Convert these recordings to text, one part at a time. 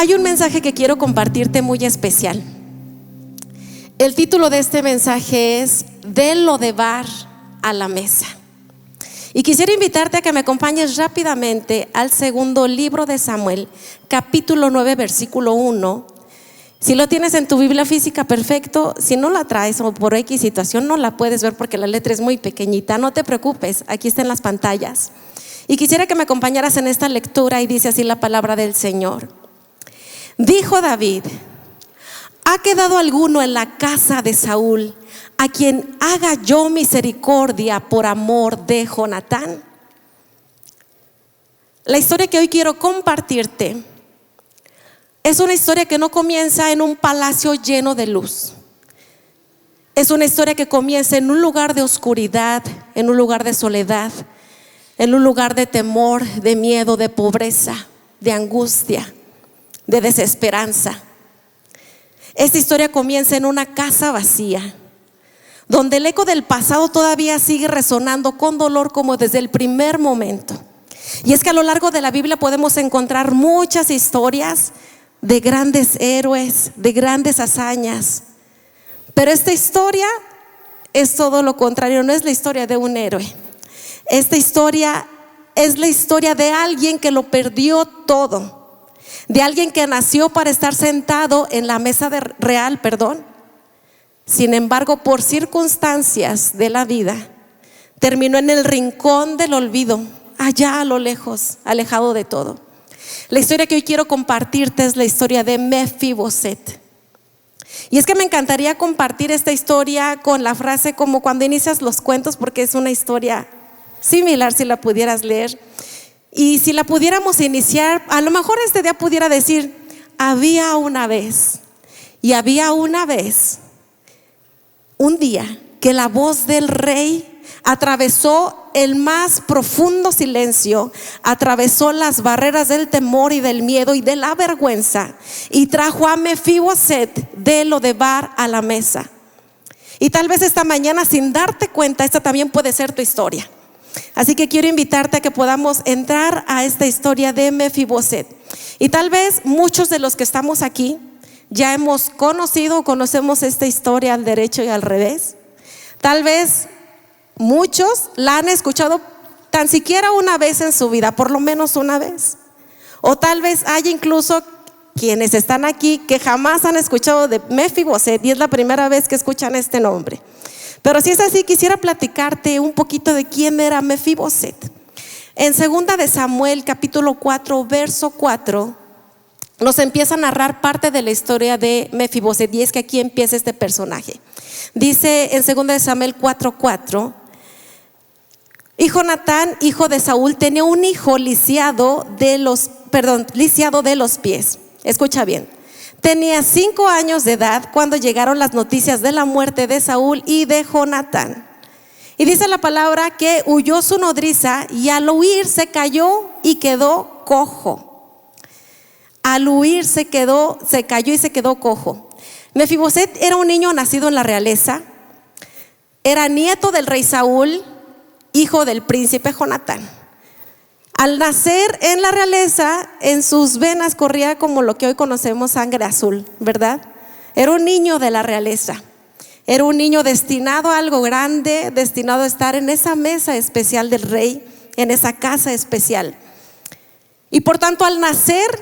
Hay un mensaje que quiero compartirte muy especial. El título de este mensaje es De lo de bar a la mesa. Y quisiera invitarte a que me acompañes rápidamente al segundo libro de Samuel, capítulo 9, versículo 1. Si lo tienes en tu Biblia física, perfecto. Si no la traes o por X situación no la puedes ver porque la letra es muy pequeñita, no te preocupes, aquí está en las pantallas. Y quisiera que me acompañaras en esta lectura y dice así la palabra del Señor. Dijo David: ¿ha quedado alguno en la casa de Saúl a quien haga yo misericordia por amor de Jonatán? La historia que hoy quiero compartirte es una historia que no comienza en un palacio lleno de luz. Es una historia que comienza en un lugar de oscuridad, en un lugar de soledad, en un lugar de temor, de miedo, de pobreza, de angustia, de desesperanza. Esta historia comienza en una casa vacía, donde el eco del pasado todavía sigue resonando con dolor como desde el primer momento. Y es que a lo largo de la Biblia podemos encontrar muchas historias de grandes héroes, de grandes hazañas. Pero esta historia es todo lo contrario, no es la historia de un héroe. Esta historia es la historia de alguien que lo perdió todo. De alguien que nació para estar sentado en la mesa real. Sin embargo, por circunstancias de la vida, terminó en el rincón del olvido, allá a lo lejos, alejado de todo. La historia que hoy quiero compartirte es la historia de Mefiboset. Y es que me encantaría compartir esta historia con la frase como cuando inicias los cuentos, porque es una historia similar si la pudieras leer. Y si la pudiéramos iniciar, a lo mejor este día pudiera decir: había una vez, y había una vez, un día que la voz del rey atravesó el más profundo silencio, atravesó las barreras del temor y del miedo y de la vergüenza, y trajo a Mefiboset de lo de bar a la mesa. Y tal vez esta mañana, sin darte cuenta, esta también puede ser tu historia. Así que quiero invitarte a que podamos entrar a esta historia de Mefiboset. Y tal vez muchos de los que estamos aquí ya hemos conocido o conocemos esta historia al derecho y al revés. Tal vez muchos la han escuchado tan siquiera una vez en su vida, por lo menos una vez. O tal vez hay incluso quienes están aquí que jamás han escuchado de Mefiboset y es la primera vez que escuchan este nombre. Pero si es así, quisiera platicarte un poquito de quién era Mefiboset. En 2 de Samuel, capítulo 4, verso 4, nos empieza a narrar parte de la historia de Mefiboset. Y es que aquí empieza este personaje. Dice en 2 de Samuel 4:4: y Jonatán, hijo de Saúl, tenía un hijo lisiado de los pies. Escucha bien. Tenía 5 años de edad cuando llegaron las noticias de la muerte de Saúl y de Jonatán. Y dice la palabra que huyó su nodriza y al huir se cayó y quedó cojo. Al huir se cayó y se quedó cojo. Mefiboset era un niño nacido en la realeza. Era nieto del rey Saúl, hijo del príncipe Jonatán. Al nacer en la realeza, en sus venas corría como lo que hoy conocemos sangre azul, ¿verdad? Era un niño de la realeza. Era un niño destinado a algo grande, destinado a estar en esa mesa especial del rey, en esa casa especial. Y por tanto, al nacer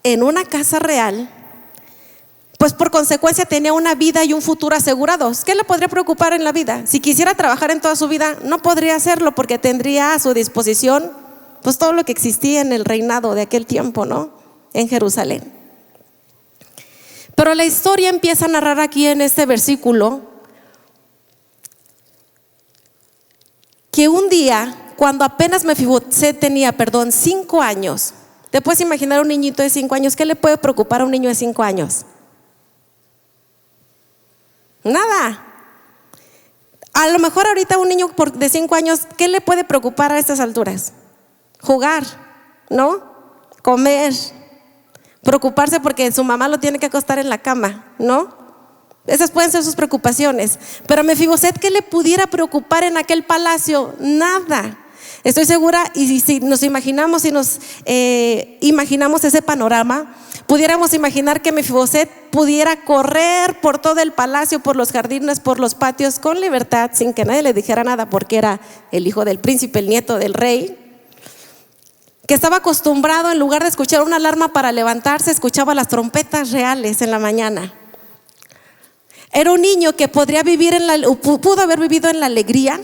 en una casa real, pues por consecuencia tenía una vida y un futuro asegurados. ¿Qué le podría preocupar en la vida? Si quisiera trabajar en toda su vida, no podría hacerlo porque tendría a su disposición pues todo lo que existía en el reinado de aquel tiempo, ¿no? En Jerusalén. Pero la historia empieza a narrar aquí en este versículo que un día, cuando apenas Mefiboset tenía, 5 años. ¿Te puedes imaginar un niñito de 5 años? ¿Qué le puede preocupar a un niño de 5 años? Nada. A lo mejor ahorita un niño de 5 años, ¿qué le puede preocupar a estas alturas? Jugar, ¿no? Comer, preocuparse porque su mamá lo tiene que acostar en la cama, ¿no? Esas pueden ser sus preocupaciones. Pero a Mefiboset, ¿qué le pudiera preocupar en aquel palacio? Nada. Estoy segura, y si nos imaginamos ese panorama, Pudiéramos imaginar que Mefiboset pudiera correr por todo el palacio, por los jardines, por los patios con libertad, sin que nadie le dijera nada, porque era el hijo del príncipe, el nieto del rey, que estaba acostumbrado, en lugar de escuchar una alarma para levantarse, escuchaba las trompetas reales en la mañana. Era un niño que pudo haber vivido en la alegría,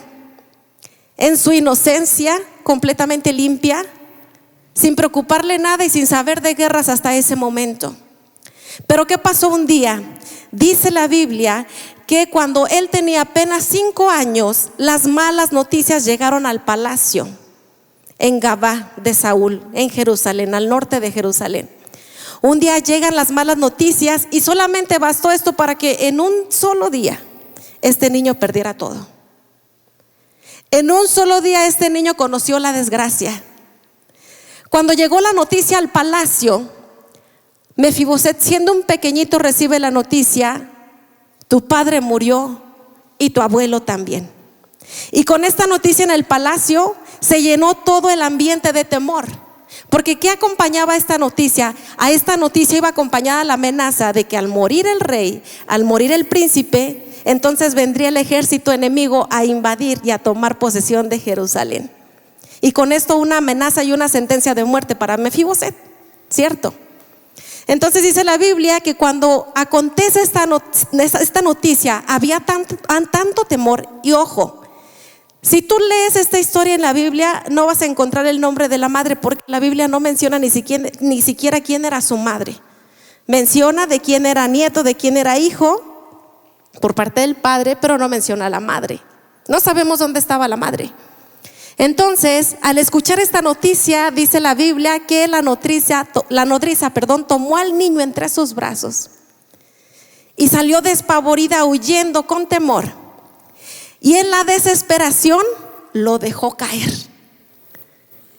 en su inocencia completamente limpia, sin preocuparle nada y sin saber de guerras hasta ese momento. Pero ¿qué pasó un día? Dice la Biblia que cuando él tenía apenas 5 años, las malas noticias llegaron al palacio en Gabá de Saúl, en Jerusalén, al norte de Jerusalén. Un día llegan las malas noticias y solamente bastó esto para que en un solo día este niño perdiera todo. En un solo día este niño conoció la desgracia. Cuando llegó la noticia al palacio, Mefiboset, siendo un pequeñito, recibe la noticia: tu padre murió y tu abuelo también. Y con esta noticia en el palacio se llenó todo el ambiente de temor. Porque ¿qué acompañaba a esta noticia? A esta noticia iba acompañada la amenaza de que al morir el rey, al morir el príncipe, entonces vendría el ejército enemigo a invadir y a tomar posesión de Jerusalén. Y con esto una amenaza y una sentencia de muerte para Mefiboset, ¿cierto? Entonces dice la Biblia que cuando acontece esta noticia había tanto temor. Y ojo, si tú lees esta historia en la Biblia, no vas a encontrar el nombre de la madre, porque la Biblia no menciona ni siquiera quién era su madre. Menciona de quién era nieto, de quién era hijo por parte del padre, pero no menciona a la madre. No sabemos dónde estaba la madre. Entonces, al escuchar esta noticia, dice la Biblia que la nodriza tomó al niño entre sus brazos y salió despavorida, huyendo con temor. Y en la desesperación lo dejó caer.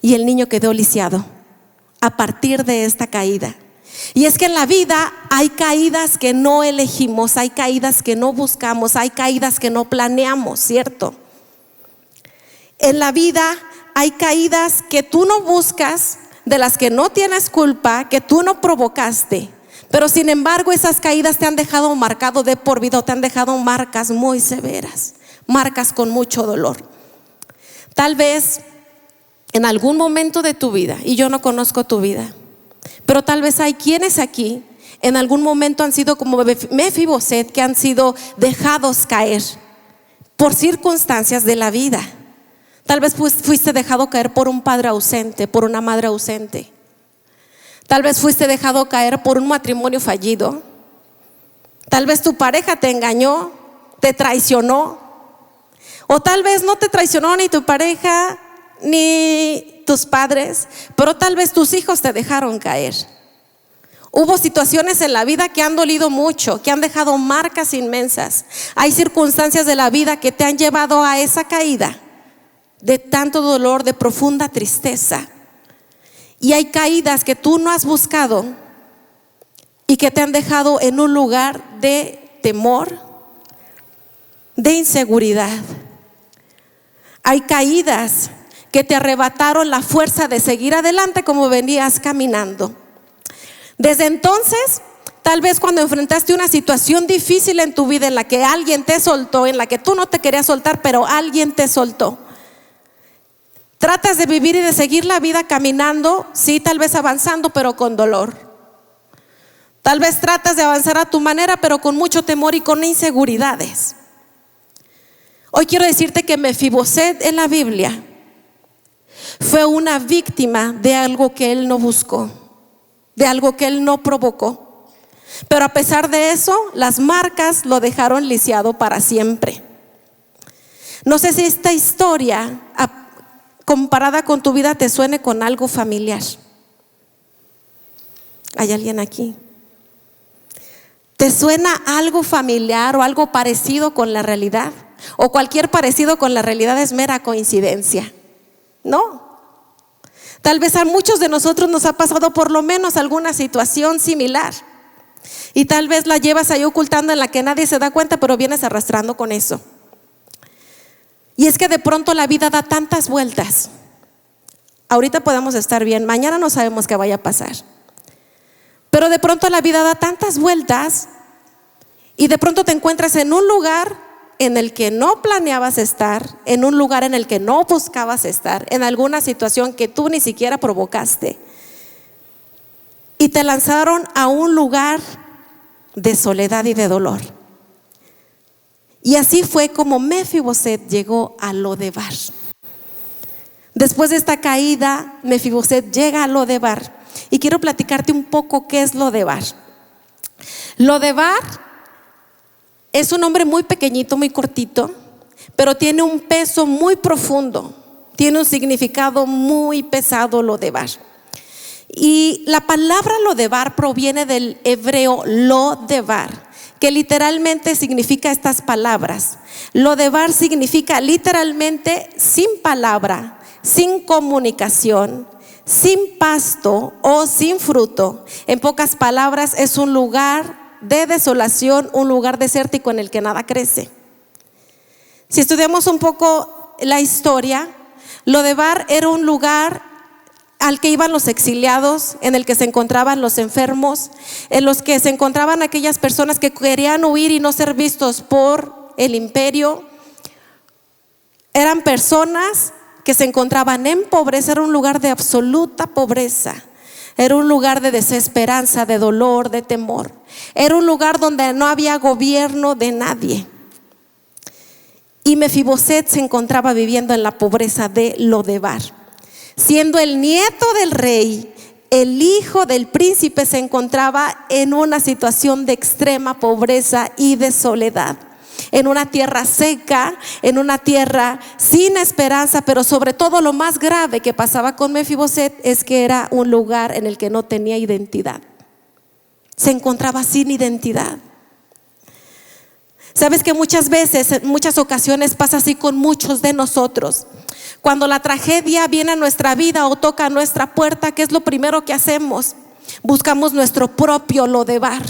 Y el niño quedó lisiado a partir de esta caída. Y es que en la vida hay caídas que no elegimos, hay caídas que no buscamos, hay caídas que no planeamos, ¿cierto? En la vida hay caídas que tú no buscas, de las que no tienes culpa, que tú no provocaste. Pero sin embargo esas caídas te han dejado marcado de por vida, te han dejado marcas muy severas, marcas con mucho dolor. Tal vez en algún momento de tu vida, y yo no conozco tu vida, pero tal vez hay quienes aquí en algún momento han sido como Mefiboset, que han sido dejados caer por circunstancias de la vida. Tal vez fuiste dejado caer por un padre ausente, por una madre ausente. Tal vez fuiste dejado caer por un matrimonio fallido. Tal vez tu pareja te engañó, te traicionó. O tal vez no te traicionó ni tu pareja ni tus padres, pero tal vez tus hijos te dejaron caer. Hubo situaciones en la vida que han dolido mucho, que han dejado marcas inmensas. Hay circunstancias de la vida que te han llevado a esa caída de tanto dolor, de profunda tristeza. Y hay caídas que tú no has buscado y que te han dejado en un lugar de temor, de inseguridad. Hay caídas que te arrebataron la fuerza de seguir adelante como venías caminando. Desde entonces, tal vez cuando enfrentaste una situación difícil en tu vida, en la que alguien te soltó, en la que tú no te querías soltar, pero alguien te soltó, tratas de vivir y de seguir la vida caminando, sí, tal vez avanzando, pero con dolor. Tal vez tratas de avanzar a tu manera, pero con mucho temor y con inseguridades. Hoy quiero decirte que Mefiboset en la Biblia fue una víctima de algo que él no buscó, de algo que él no provocó. Pero a pesar de eso, las marcas lo dejaron lisiado para siempre. No sé si esta historia, comparada con tu vida, te suene con algo familiar. ¿Hay alguien aquí? ¿Te suena algo familiar o algo parecido con la realidad? ¿O cualquier parecido con la realidad es mera coincidencia? No. Tal vez a muchos de nosotros nos ha pasado por lo menos alguna situación similar, y tal vez la llevas ahí ocultando, en la que nadie se da cuenta, pero vienes arrastrando con eso. Y es que de pronto la vida da tantas vueltas. Ahorita podemos estar bien, mañana no sabemos qué vaya a pasar. Pero de pronto la vida da tantas vueltas y de pronto te encuentras en un lugar en el que no planeabas estar, en un lugar en el que no buscabas estar, en alguna situación que tú ni siquiera provocaste. Y te lanzaron a un lugar de soledad y de dolor. Y así fue como Mefiboset llegó a Lodebar. Después de esta caída, Mefiboset llega a Lodebar. Y quiero platicarte un poco qué es Lodebar. Lodebar es un hombre muy pequeñito, muy cortito, pero tiene un peso muy profundo. Tiene un significado muy pesado Lodebar. Y la palabra Lodebar proviene del hebreo Lodebar, que literalmente significa estas palabras. Lodebar significa literalmente sin palabra, sin comunicación, sin pasto o sin fruto. En pocas palabras, es un lugar de desolación, un lugar desértico en el que nada crece. Si estudiamos un poco la historia, Lodebar era un lugar al que iban los exiliados, en el que se encontraban los enfermos, en los que se encontraban aquellas personas que querían huir y no ser vistos por el imperio. Eran personas que se encontraban en pobreza. Era un lugar de absoluta pobreza. Era un lugar de desesperanza, de dolor, de temor. Era un lugar donde no había gobierno de nadie. Y Mefiboset se encontraba viviendo en la pobreza de Lodebar. Siendo el nieto del rey, el hijo del príncipe, se encontraba en una situación de extrema pobreza y de soledad. En una tierra seca, en una tierra sin esperanza, pero sobre todo lo más grave que pasaba con Mefiboset es que era un lugar en el que no tenía identidad. Se encontraba sin identidad. Sabes que muchas veces, en muchas ocasiones pasa así con muchos de nosotros. Cuando la tragedia viene a nuestra vida o toca a nuestra puerta, ¿qué es lo primero que hacemos? Buscamos nuestro propio Lodebar.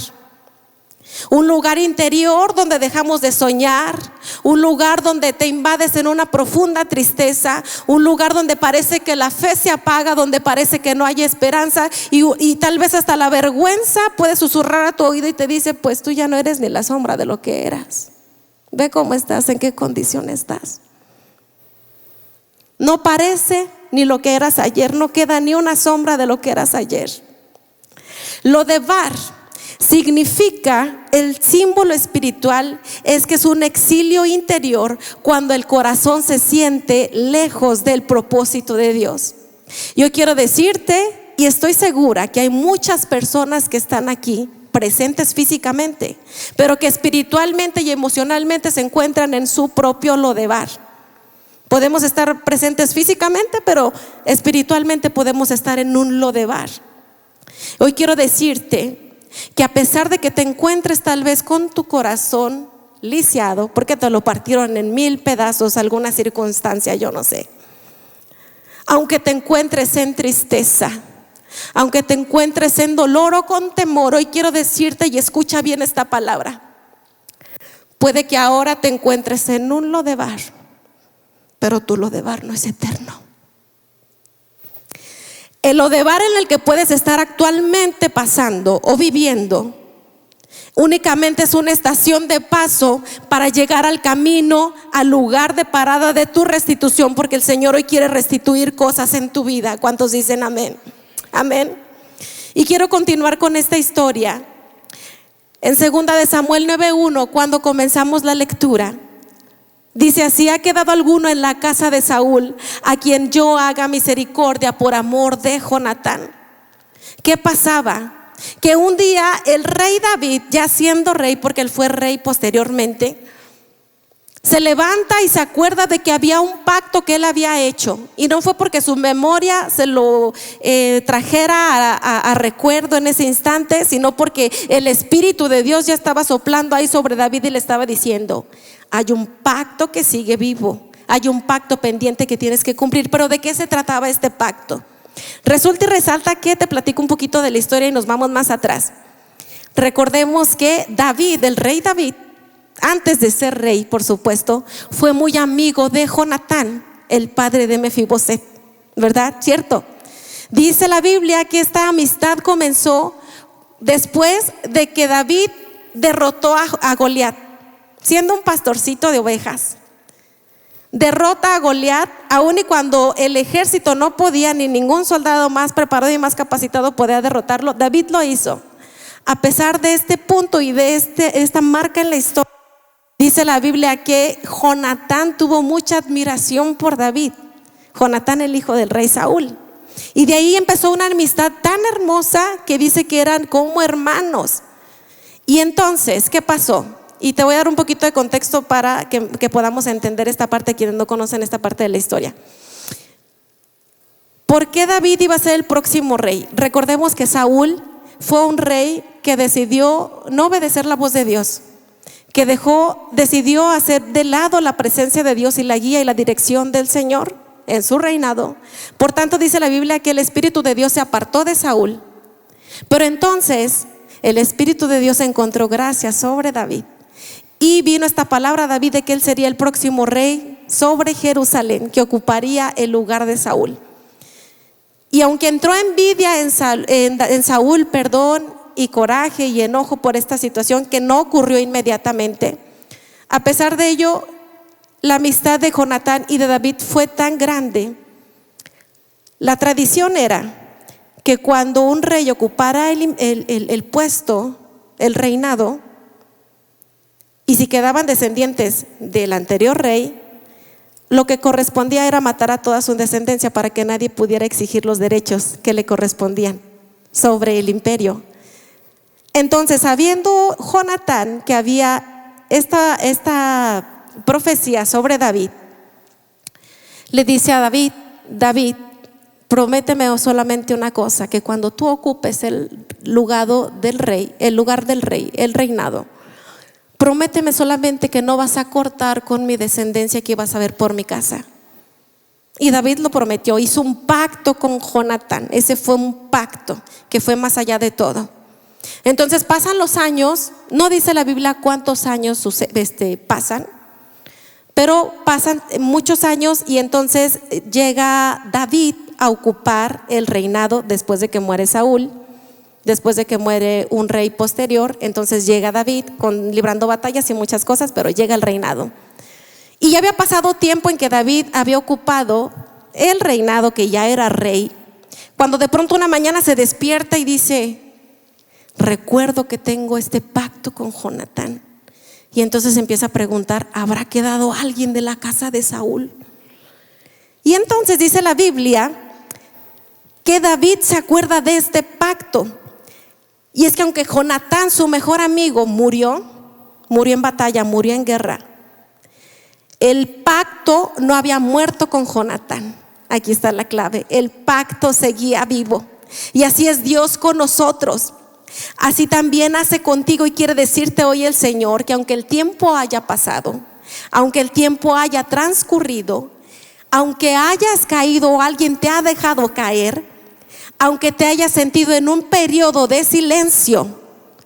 Un lugar interior donde dejamos de soñar, un lugar donde te invades en una profunda tristeza, un lugar donde parece que la fe se apaga, donde parece que no hay esperanza y tal vez hasta la vergüenza puede susurrar a tu oído y te dice: pues tú ya no eres ni la sombra de lo que eras. Ve cómo estás, en qué condición estás. No parece ni lo que eras ayer, no queda ni una sombra de lo que eras ayer. Lodebar significa, el símbolo espiritual es que es un exilio interior cuando el corazón se siente lejos del propósito de Dios. Yo quiero decirte, y estoy segura que hay muchas personas que están aquí presentes físicamente, pero que espiritualmente y emocionalmente se encuentran en su propio Lodebar. Podemos estar presentes físicamente, pero espiritualmente podemos estar en un Lodebar. Hoy quiero decirte que a pesar de que te encuentres tal vez con tu corazón lisiado, porque te lo partieron en 1000 pedazos, alguna circunstancia, yo no sé. Aunque te encuentres en tristeza, aunque te encuentres en dolor o con temor, hoy quiero decirte, y escucha bien esta palabra: puede que ahora te encuentres en un Lodebar, pero tu Lodebar no es eterno. El Lodebar en el que puedes estar actualmente pasando o viviendo únicamente es una estación de paso para llegar al camino, al lugar de parada de tu restitución, porque el Señor hoy quiere restituir cosas en tu vida. ¿Cuántos dicen amén? Amén. Y quiero continuar con esta historia. En 2 de Samuel 9:1, cuando comenzamos la lectura, dice así: ¿ha quedado alguno en la casa de Saúl a quien yo haga misericordia por amor de Jonatán? ¿Qué pasaba? Que un día el rey David, ya siendo rey, porque él fue rey posteriormente, se levanta y se acuerda de que había un pacto que él había hecho. Y no fue porque su memoria se lo trajera a recuerdo en ese instante, sino porque el Espíritu de Dios ya estaba soplando ahí sobre David y le estaba diciendo: hay un pacto que sigue vivo, hay un pacto pendiente que tienes que cumplir. Pero ¿de qué se trataba este pacto? Resulta y resalta que te platico un poquito de la historia y nos vamos más atrás. Recordemos que David, el rey David, antes de ser rey, por supuesto, fue muy amigo de Jonatán, el padre de Mefiboset, ¿verdad? ¿Cierto? Dice la Biblia que esta amistad comenzó después de que David derrotó a Goliat, siendo un pastorcito de ovejas. Derrota a Goliat, aun y cuando el ejército no podía, ni ningún soldado más preparado y más capacitado podía derrotarlo, David lo hizo. A pesar de este punto y de esta marca en la historia, dice la Biblia que Jonatán tuvo mucha admiración por David. Jonatán, el hijo del rey Saúl. Y de ahí empezó una amistad tan hermosa que dice que eran como hermanos. Y entonces, ¿qué pasó? Y te voy a dar un poquito de contexto para que podamos entender esta parte, quienes no conocen esta parte de la historia. ¿Por qué David iba a ser el próximo rey? Recordemos que Saúl fue un rey que decidió no obedecer la voz de Dios, que decidió hacer de lado la presencia de Dios y la guía y la dirección del Señor en su reinado. Por tanto, dice la Biblia que el Espíritu de Dios se apartó de Saúl. Pero entonces el Espíritu de Dios encontró gracia sobre David. Y vino esta palabra a David de que él sería el próximo rey sobre Jerusalén, que ocuparía el lugar de Saúl. Y aunque entró envidia en Saúl, y coraje y enojo por esta situación que no ocurrió inmediatamente, a pesar de ello, la amistad de Jonatán y de David fue tan grande. La tradición era que cuando un rey ocupara el puesto, el reinado, y si quedaban descendientes del anterior rey, lo que correspondía era matar a toda su descendencia para que nadie pudiera exigir los derechos que le correspondían sobre el imperio. Entonces, sabiendo Jonatán que había esta profecía sobre David, le dice a David: David, prométeme solamente una cosa, que cuando tú ocupes el lugar del rey, el reinado, prométeme solamente que no vas a cortar con mi descendencia que ibas a ver por mi casa. Y David lo prometió, hizo un pacto con Jonatán. Ese fue un pacto que fue más allá de todo. Entonces pasan los años, no dice la Biblia cuántos años pasan, pero pasan muchos años y entonces llega David a ocupar el reinado después de que muere Saúl, después de que muere un rey posterior. Entonces llega David librando batallas y muchas cosas, pero llega el reinado. Y ya había pasado tiempo en que David había ocupado el reinado, que ya era rey, cuando de pronto una mañana se despierta y dice: recuerdo que tengo este pacto con Jonatán. Y entonces empieza a preguntar: ¿habrá quedado alguien de la casa de Saúl? Y entonces dice la Biblia que David se acuerda de este pacto. Y es que aunque Jonatán, su mejor amigo, murió en batalla, murió en guerra, el pacto no había muerto con Jonatán. Aquí está la clave: el pacto seguía vivo. Y así es Dios con nosotros. Así también hace contigo, y quiere decirte hoy el Señor que aunque el tiempo haya pasado, aunque el tiempo haya transcurrido, aunque hayas caído o alguien te ha dejado caer, aunque te hayas sentido en un periodo de silencio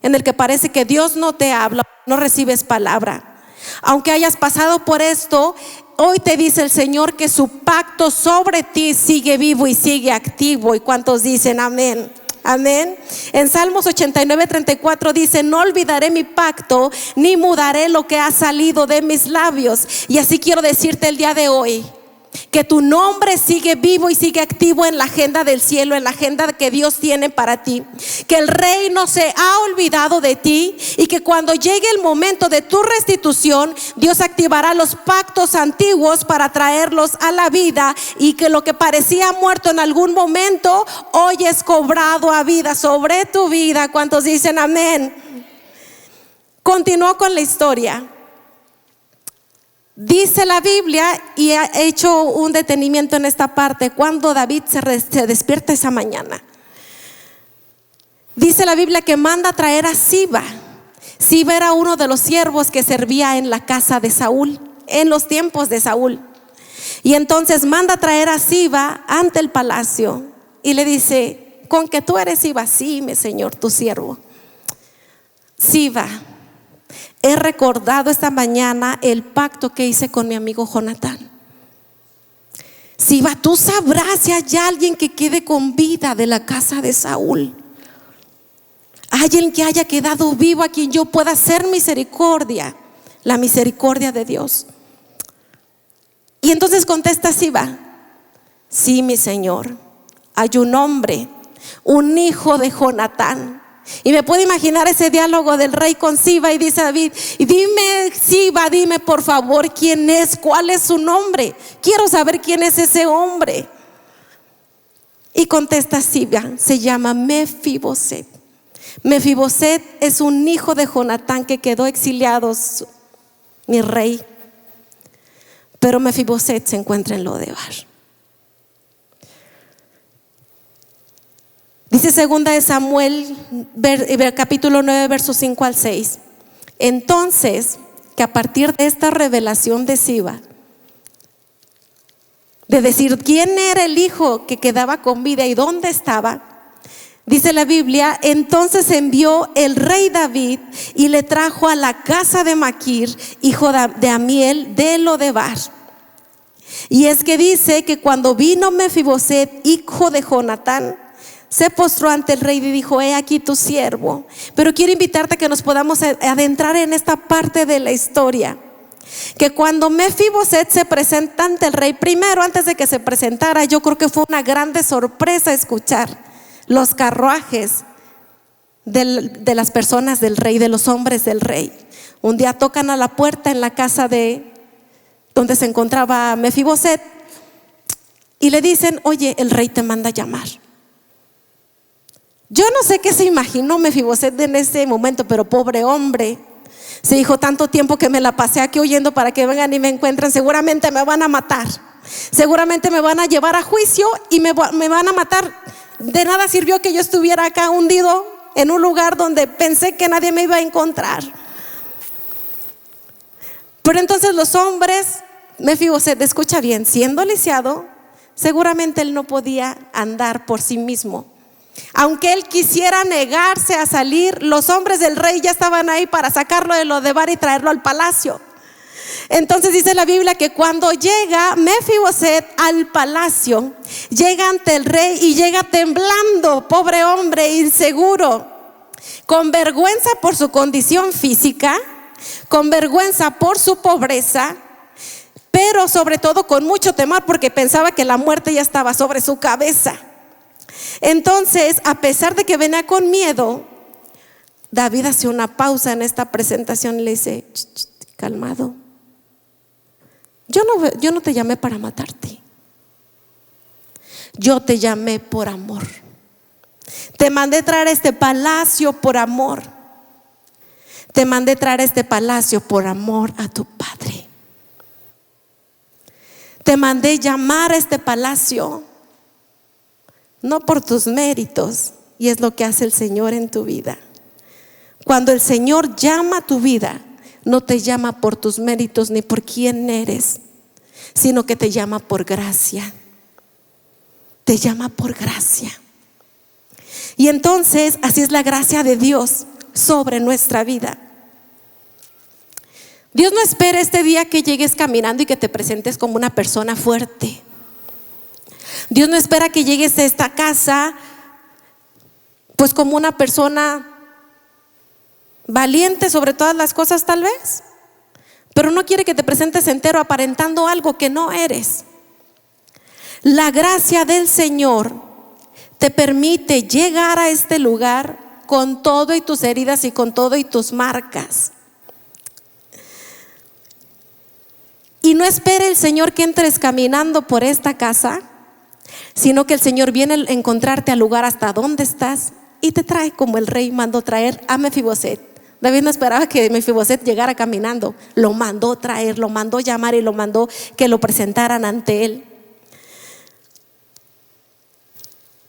en el que parece que Dios no te habla, no recibes palabra, aunque hayas pasado por esto, hoy te dice el Señor que su pacto sobre ti sigue vivo y sigue activo. ¿Y cuántos dicen amén? Amén. En Salmos 89:34 dice: no olvidaré mi pacto, ni mudaré lo que ha salido de mis labios. Y así quiero decirte el día de hoy que tu nombre sigue vivo y sigue activo en la agenda del cielo, en la agenda que Dios tiene para ti, que el rey no se ha olvidado de ti, y que cuando llegue el momento de tu restitución, Dios activará los pactos antiguos para traerlos a la vida, y que lo que parecía muerto en algún momento hoy es cobrado a vida sobre tu vida. ¿Cuántos dicen amén? Continuó con la historia. Dice la Biblia, y ha hecho un detenimiento en esta parte, cuando David se despierta esa mañana. Dice la Biblia que manda a traer a Siba. Siba era uno de los siervos que servía en la casa de Saúl, en los tiempos de Saúl. Y entonces manda a traer a Siba ante el palacio y le dice: ¿con que tú eres Siba? Sí, mi señor, tu siervo. Siba, he recordado esta mañana el pacto que hice con mi amigo Jonatán. Siba, tú sabrás si hay alguien que quede con vida de la casa de Saúl. alguien que haya quedado vivo a quien yo pueda hacer misericordia, la misericordia de Dios. Y entonces contesta Siba: sí, mi señor, hay un hombre, un hijo de Jonatán. Y me puedo imaginar ese diálogo del rey con Siba, y dice David: y dime, Siba, dime por favor quién es, cuál es su nombre, quiero saber quién es ese hombre. Y contesta Siba: se llama Mefiboset. Mefiboset es un hijo de Jonatán que quedó exiliado, mi rey. Pero Mefiboset se encuentra en Lodebar. Dice segunda de Samuel, capítulo 9, versos 5 al 6. Entonces, que a partir de esta revelación de Siba, de decir quién era el hijo que quedaba con vida y dónde estaba, dice la Biblia: entonces envió el rey David y le trajo a la casa de Maquir, hijo de Amiel, de Lodebar. Y es que dice que cuando vino Mefiboset, hijo de Jonatán, se postró ante el rey y dijo: he aquí tu siervo. Pero quiero invitarte a que nos podamos adentrar en esta parte de la historia. Que cuando Mefiboset se presenta ante el rey, primero, antes de que se presentara, yo creo que fue una grande sorpresa escuchar los carruajes de las personas del rey, de los hombres del rey. Un día tocan a la puerta en la casa de donde se encontraba Mefiboset y le dicen: oye, el rey te manda a llamar. Yo no sé qué se imaginó Mefiboset en ese momento, pero pobre hombre, se dijo: tanto tiempo que me la pasé aquí huyendo para que vengan y me encuentren, seguramente me van a matar, seguramente me van a llevar a juicio y me van a matar. De nada sirvió que yo estuviera acá hundido en un lugar donde pensé que nadie me iba a encontrar. Pero entonces los hombres, Mefiboset, escucha bien, siendo lisiado, seguramente él no podía andar por sí mismo. Aunque él quisiera negarse a salir, los hombres del rey ya estaban ahí para sacarlo de Lodebar y traerlo al palacio. Entonces dice la Biblia que cuando llega Mefiboset al palacio, llega ante el rey y llega temblando, pobre hombre, inseguro, con vergüenza por su condición física, con vergüenza por su pobreza, pero sobre todo con mucho temor porque pensaba que la muerte ya estaba sobre su cabeza. Entonces, a pesar de que venía con miedo, David hace una pausa en esta presentación y le dice: calmado, yo no te llamé para matarte, yo te llamé por amor. Te mandé traer este palacio por amor. Te mandé traer este palacio por amor a tu padre. Te mandé llamar a este palacio no por tus méritos. Y es lo que hace el Señor en tu vida. Cuando el Señor llama a tu vida, no te llama por tus méritos ni por quién eres, sino que te llama por gracia. Te llama por gracia. Y entonces así es la gracia de Dios sobre nuestra vida. Dios no espera este día que llegues caminando y que te presentes como una persona fuerte. Dios no espera que llegues a esta casa pues como una persona valiente sobre todas las cosas, tal vez, pero no quiere que te presentes entero aparentando algo que no eres. La gracia del Señor te permite llegar a este lugar con todo y tus heridas y con todo y tus marcas. Y no espere el Señor que entres caminando por esta casa, sino que el Señor viene a encontrarte al lugar hasta donde estás y te trae como el rey mandó traer a Mefiboset. David no esperaba que Mefiboset llegara caminando, lo mandó traer, lo mandó llamar y lo mandó que lo presentaran ante él.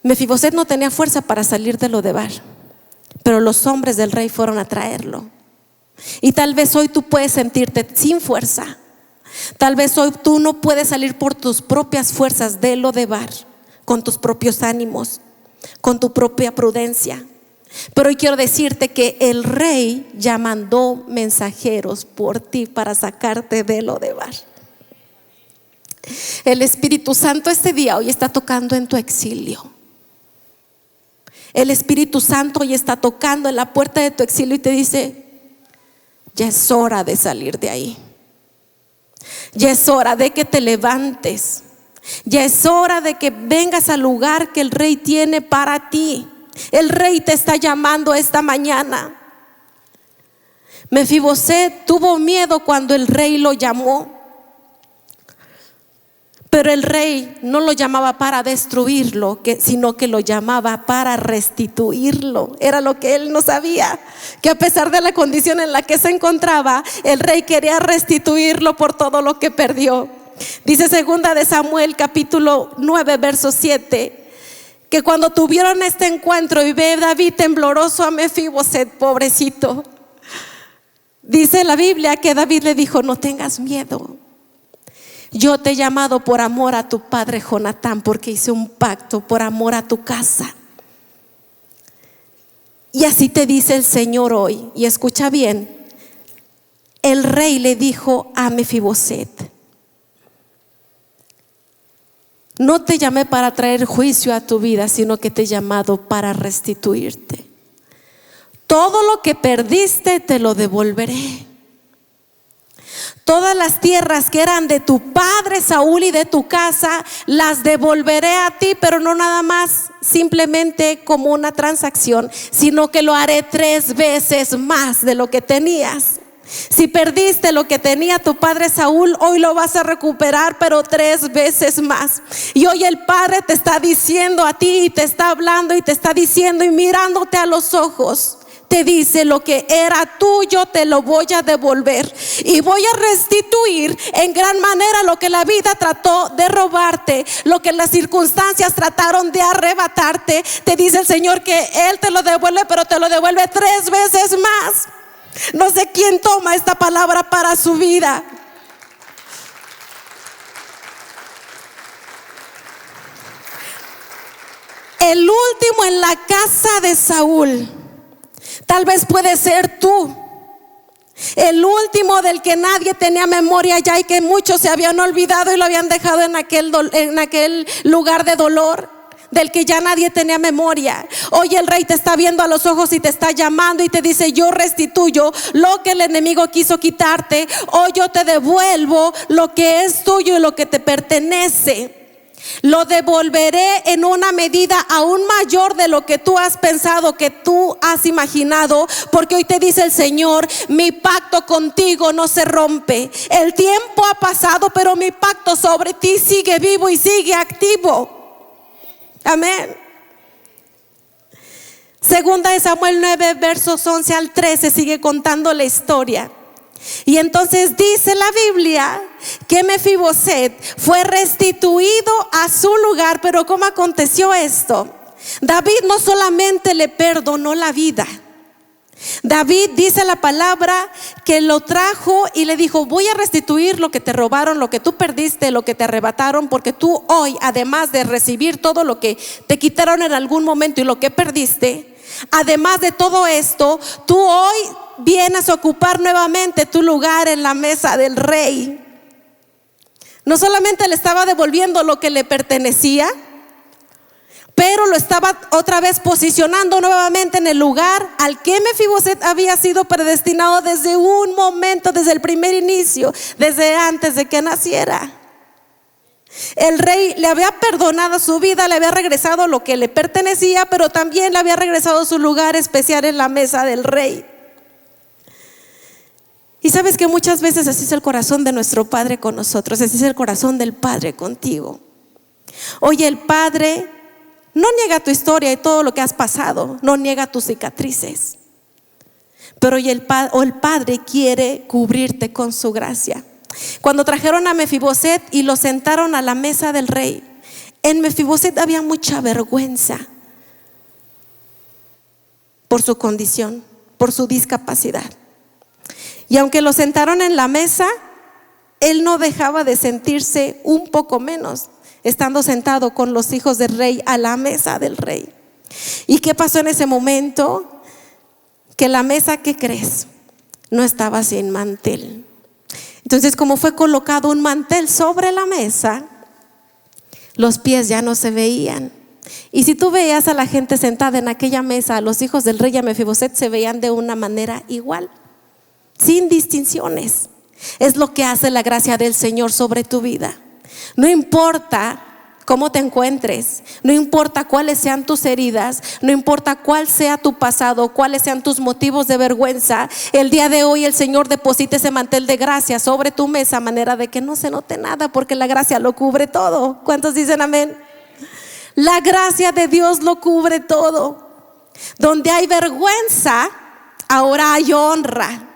Mefiboset no tenía fuerza para salir de Lodebar, pero los hombres del rey fueron a traerlo. Y tal vez hoy tú puedes sentirte sin fuerza. Tal vez hoy tú no puedes salir por tus propias fuerzas de Lodebar, con tus propios ánimos, con tu propia prudencia. Pero hoy quiero decirte que el rey ya mandó mensajeros por ti para sacarte de Lodebar. El Espíritu Santo este día hoy está tocando en tu exilio. El Espíritu Santo hoy está tocando en la puerta de tu exilio y te dice: ya es hora de salir de ahí. Ya es hora de que te levantes. Ya es hora de que vengas al lugar que el Rey tiene para ti. El Rey te está llamando esta mañana. Mefiboset tuvo miedo cuando el Rey lo llamó, pero el Rey no lo llamaba para destruirlo, sino que lo llamaba para restituirlo. Era lo que él no sabía, que a pesar de la condición en la que se encontraba, el Rey quería restituirlo por todo lo que perdió. Dice segunda de Samuel capítulo 9 verso 7, que cuando tuvieron este encuentro y ve David tembloroso a Mefiboset, pobrecito, dice la Biblia que David le dijo: no tengas miedo. Yo te he llamado por amor a tu padre Jonatán, porque hice un pacto por amor a tu casa. Y así te dice el Señor hoy. Y escucha bien: el Rey le dijo a Mefiboset: no te llamé para traer juicio a tu vida, sino que te he llamado para restituirte. Todo lo que perdiste te lo devolveré. Todas las tierras que eran de tu padre Saúl y de tu casa, las devolveré a ti, pero no nada más simplemente como una transacción, sino que lo haré 3 veces más de lo que tenías. Si perdiste lo que tenía tu padre Saúl, hoy lo vas a recuperar, pero 3 veces más. Y hoy el Padre te está diciendo a ti, y te está hablando y te está diciendo y mirándote a los ojos, te dice: lo que era tuyo te lo voy a devolver y voy a restituir en gran manera lo que la vida trató de robarte, lo que las circunstancias trataron de arrebatarte. Te dice el Señor que Él te lo devuelve, pero te lo devuelve 3 veces más. No sé quién toma esta palabra para su vida. El último en la casa de Saúl tal vez puede ser tú. El último del que nadie tenía memoria ya, y que muchos se habían olvidado y lo habían dejado en aquel lugar de dolor, del que ya nadie tenía memoria. Hoy el Rey te está viendo a los ojos y te está llamando y te dice: yo restituyo lo que el enemigo quiso quitarte. Hoy yo te devuelvo lo que es tuyo y lo que te pertenece. Lo devolveré en una medida aún mayor de lo que tú has pensado, que tú has imaginado, porque hoy te dice el Señor: mi pacto contigo no se rompe. El tiempo ha pasado, pero mi pacto sobre ti sigue vivo y sigue activo. Amén. Segunda de Samuel 9 versos 11 al 13 sigue contando la historia. Y entonces dice la Biblia que Mefiboset fue restituido a su lugar. Pero ¿cómo aconteció esto? David no solamente le perdonó la vida. David, dice la palabra, que lo trajo y le dijo: voy a restituir lo que te robaron, lo que tú perdiste, lo que te arrebataron, porque tú hoy, además de recibir todo lo que te quitaron en algún momento y lo que perdiste, además de todo esto, tú hoy vienes a ocupar nuevamente tu lugar en la mesa del Rey. No solamente le estaba devolviendo lo que le pertenecía, pero lo estaba otra vez posicionando nuevamente en el lugar al que Mefiboset había sido predestinado desde un momento, desde el primer inicio, desde antes de que naciera. El Rey le había perdonado su vida, le había regresado lo que le pertenecía, pero también le había regresado su lugar especial en la mesa del Rey. Y sabes que muchas veces así es el corazón de nuestro Padre con nosotros, así es el corazón del Padre contigo. Oye, el Padre no niega tu historia y todo lo que has pasado, no niega tus cicatrices, pero hoy el Padre quiere cubrirte con su gracia. Cuando trajeron a Mefiboset y lo sentaron a la mesa del Rey, en Mefiboset había mucha vergüenza por su condición, por su discapacidad. Y aunque lo sentaron en la mesa, él no dejaba de sentirse un poco menos estando sentado con los hijos del Rey a la mesa del Rey. ¿Y qué pasó en ese momento? Que la mesa, ¿qué crees? No estaba sin mantel. Entonces, como fue colocado un mantel sobre la mesa, los pies ya no se veían. Y si tú veías a la gente sentada en aquella mesa, a los hijos del rey y a Mefiboset se veían de una manera igual, sin distinciones. Es lo que hace la gracia del Señor sobre tu vida. No importa cómo te encuentres, no importa cuáles sean tus heridas, no importa cuál sea tu pasado, cuáles sean tus motivos de vergüenza, el día de hoy el Señor deposita ese mantel de gracia sobre tu mesa, a manera de que no se note nada, porque la gracia lo cubre todo. ¿Cuántos dicen amén? La gracia de Dios lo cubre todo. Donde hay vergüenza, ahora hay honra.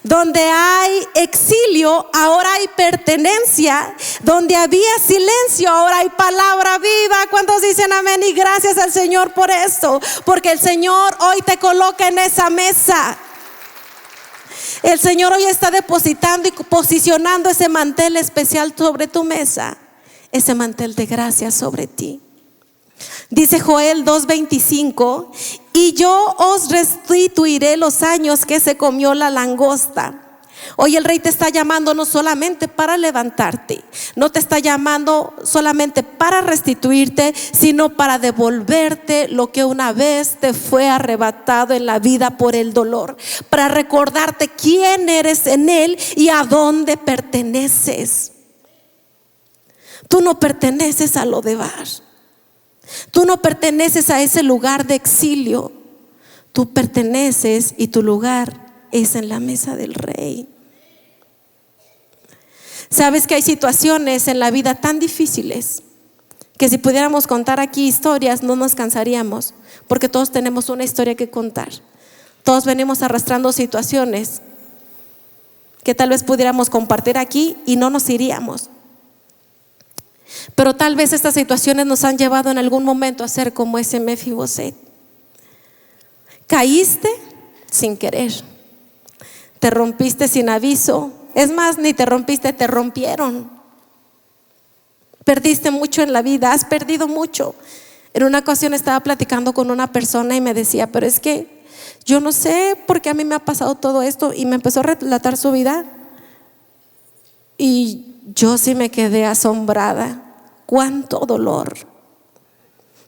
Donde hay exilio, ahora hay pertenencia. Donde había silencio, ahora hay palabra viva. ¿Cuántos dicen amén? Y gracias al Señor por esto, porque el Señor hoy te coloca en esa mesa. El Señor hoy está depositando y posicionando ese mantel especial sobre tu mesa, ese mantel de gracia sobre ti. Dice Joel 2:25: y yo os restituiré los años que se comió la langosta. Hoy el Rey te está llamando no solamente para levantarte, no te está llamando solamente para restituirte, sino para devolverte lo que una vez te fue arrebatado en la vida por el dolor, para recordarte quién eres en Él y a dónde perteneces. Tú no perteneces a Lodebar. Tú no perteneces a ese lugar de exilio. Tú perteneces y tu lugar es en la mesa del Rey. Sabes que hay situaciones en la vida tan difíciles que si pudiéramos contar aquí historias no nos cansaríamos, porque todos tenemos una historia que contar. Todos venimos arrastrando situaciones que tal vez pudiéramos compartir aquí y no nos iríamos. Pero tal vez estas situaciones nos han llevado en algún momento a ser como ese Mefiboset. Caíste sin querer, te rompiste sin aviso. Es más, ni te rompiste, te rompieron. Perdiste mucho en la vida, has perdido mucho. En una ocasión estaba platicando con una persona y me decía: pero es que yo no sé por qué a mí me ha pasado todo esto. Y me empezó a relatar su vida y yo sí me quedé asombrada. Cuánto dolor.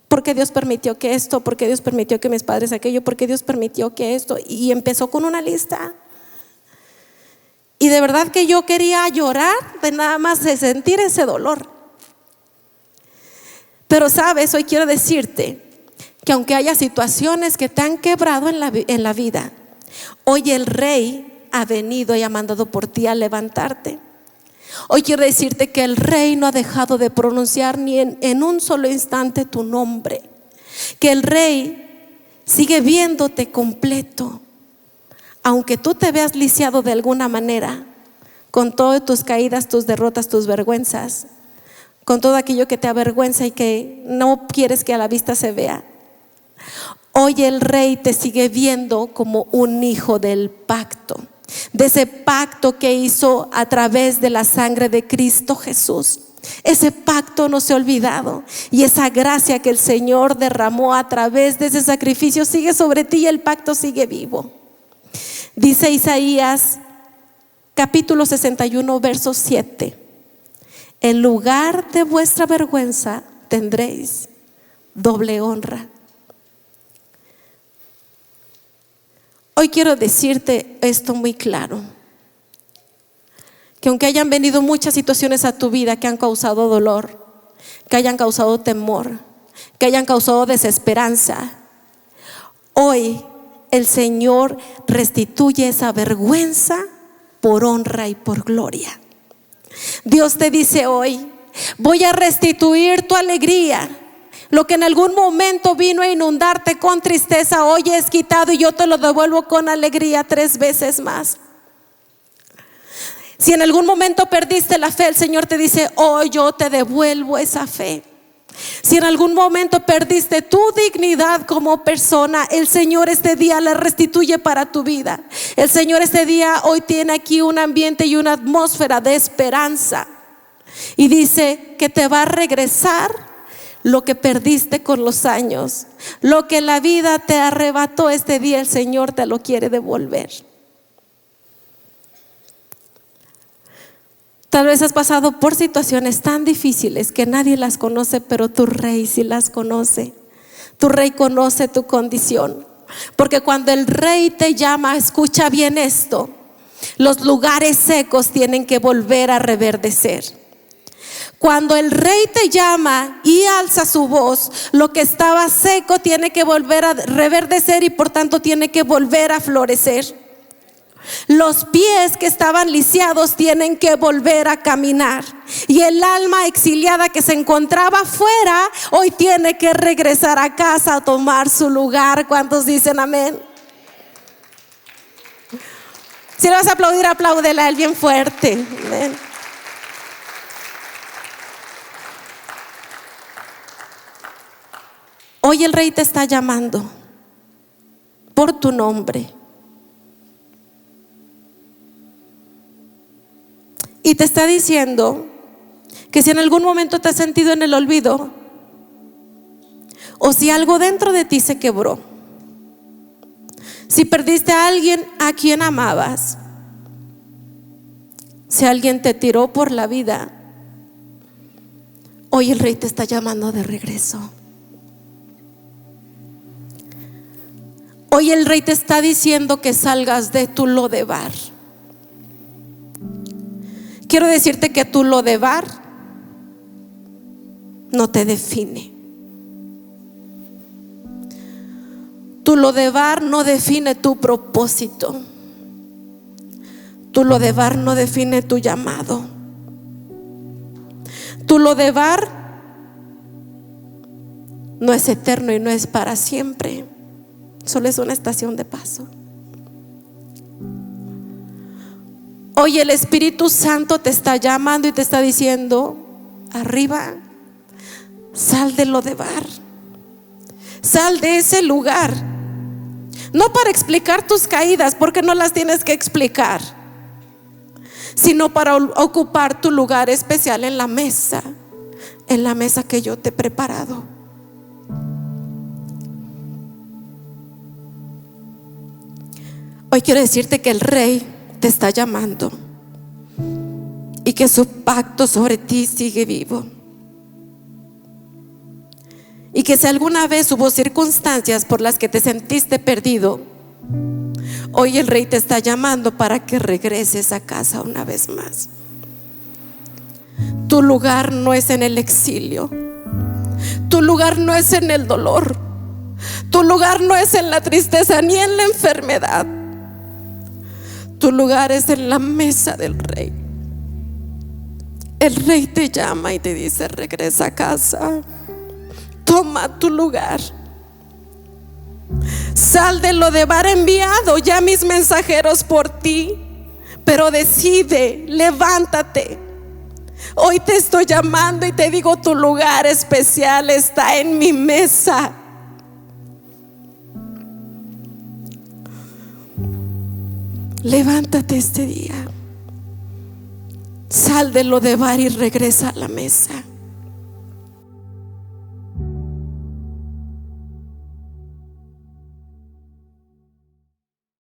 ¿Por qué Dios permitió que esto? ¿Por qué Dios permitió que mis padres aquello? ¿Por qué Dios permitió que esto? Y empezó con una lista. Y de verdad que yo quería llorar de nada más de sentir ese dolor. Pero sabes, hoy quiero decirte que aunque haya situaciones que te han quebrado en la vida, hoy el Rey ha venido y ha mandado por ti a levantarte. Hoy quiero decirte que el Rey no ha dejado de pronunciar ni en un solo instante tu nombre. Que el Rey sigue viéndote completo. Aunque tú te veas lisiado de alguna manera, con todas tus caídas, tus derrotas, tus vergüenzas, con todo aquello que te avergüenza y que no quieres que a la vista se vea, hoy el Rey te sigue viendo como un hijo del pacto, de ese pacto que hizo a través de la sangre de Cristo Jesús. Ese pacto no se ha olvidado, y esa gracia que el Señor derramó a través de ese sacrificio sigue sobre ti, y el pacto sigue vivo. Dice Isaías capítulo 61 verso 7: en lugar de vuestra vergüenza tendréis doble honra. Hoy quiero decirte esto muy claro, que aunque hayan venido muchas situaciones a tu vida que han causado dolor, que hayan causado temor, que hayan causado desesperanza, hoy el Señor restituye esa vergüenza por honra y por gloria. Dios te dice hoy: voy a restituir tu alegría. Lo que en algún momento vino a inundarte con tristeza, hoy es quitado y yo te lo devuelvo con alegría 3 veces más. Si en algún momento perdiste la fe, el Señor te dice: hoy yo te devuelvo esa fe. Si en algún momento perdiste tu dignidad como persona, el Señor este día la restituye para tu vida. El Señor este día hoy tiene aquí un ambiente y una atmósfera de esperanza, y dice que te va a regresar lo que perdiste con los años. Lo que la vida te arrebató este día, el Señor te lo quiere devolver. Tal vez has pasado por situaciones tan difíciles que nadie las conoce, pero tu Rey sí las conoce. Tu rey conoce tu condición. Porque cuando el rey te llama, escucha bien esto, los lugares secos tienen que volver a reverdecer. Cuando el rey te llama y alza su voz, lo que estaba seco tiene que volver a reverdecer y por tanto tiene que volver a florecer. Los pies que estaban lisiados tienen que volver a caminar. Y el alma exiliada que se encontraba afuera hoy tiene que regresar a casa a tomar su lugar. ¿Cuántos dicen amén? Si le vas a aplaudir, apláudele a él bien fuerte. Amén. Hoy el rey te está llamando por tu nombre. Y te está diciendo que si en algún momento te has sentido en el olvido, o si algo dentro de ti se quebró, si perdiste a alguien a quien amabas, si alguien te tiró por la vida, hoy el rey te está llamando de regreso. Hoy el rey te está diciendo que salgas de tu Lodebar. Quiero decirte que tu Lodebar no te define. Tu Lodebar no define tu propósito. Tu Lodebar no define tu llamado. Tu Lodebar no es eterno y no es para siempre. Solo es una estación de paso. Hoy el Espíritu Santo te está llamando y te está diciendo: arriba, sal de Lodebar, sal de ese lugar. No para explicar tus caídas, porque no las tienes que explicar, sino para ocupar tu lugar especial en la mesa que yo te he preparado. Hoy quiero decirte que el Rey te está llamando y que su pacto sobre ti sigue vivo. Y que si alguna vez hubo circunstancias por las que te sentiste perdido, hoy el Rey te está llamando para que regreses a casa una vez más. Tu lugar no es en el exilio. Tu lugar no es en el dolor. Tu lugar no es en la tristeza ni en la enfermedad. Tu lugar es en la mesa del Rey. El Rey te llama y te dice: regresa a casa. Toma tu lugar. Sal de Lodebar, enviado ya mis mensajeros por ti. Pero decide, levántate. Hoy te estoy llamando y te digo: tu lugar especial está en mi mesa. Levántate este día. Sal de Lodebar y regresa a la mesa.